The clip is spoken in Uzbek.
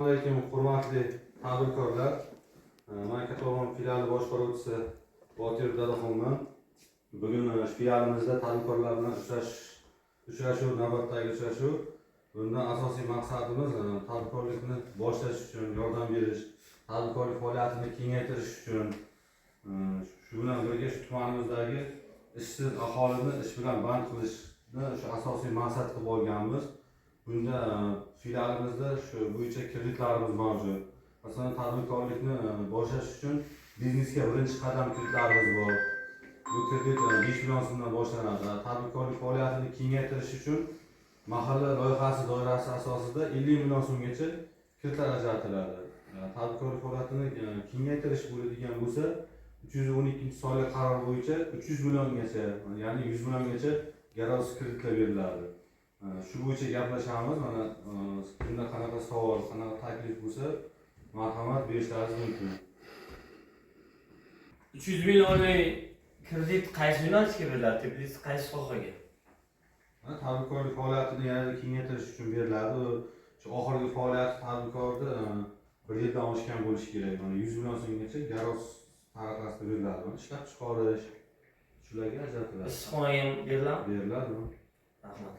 Assalomu alaykum, hurmatli tadbirkorlar. Men Katag'on filiali boshqaruvchisi Botir Dadaxonman. Bugun filialimizda tadbirkorlar bilan uchrashuv, navbatdagi uchrashuv. Bundan asosiy maqsadimiz tadbirkorlikni boshlash uchun yordam berish, tadbirkorlik faoliyatini kengaytirish uchun, shu bilan birga shu tumanimizdagi ishsiz aholini ish bilan band qilishni shu asosiy maqsad qilib olganmiz. Bunda filialimizda shu bo'yicha kreditlarimiz mavjud. Masalan, tadbirkorlikni boshlash uchun biznesga birinchi qadam kreditlarimiz bor. Bu kredit 5 million so'mdan boshlanadi. Tadbirkorlik faoliyatini kengaytirish uchun mahalla loyihasi doirasi asosida 50 million so'mgacha kreditlar ajratiladi. Tadbirkorlik faoliyatini kengaytirish bo'ladigan bo'lsa, 312-sonli qaror bo'yicha 300 milliongacha, ya'ni 100 milliongacha garovsiz kreditlar beriladi. Shu bo'yicha gaplashamiz. Mana kimda qanaqa savol, qanaqa taklif bo'lsa, marhamat berishlaringiz mumkin. 300 millionlik kredit qaysi yo'nalishga beriladi? Teplis qaysi sohaga? Tadbirkorlik faoliyatini yanada kengaytirish uchun beriladi. Shu oxirgi faoliyat tadbirkorda bir yildan oshgan bo'lishi kerak. Mana 100 million so'mgacha garovsiz tariqasida beriladi. Ishlab chiqarish shularga ajratiladi. Issiqxonaga ham beriladi? Beriladi. Rahmat.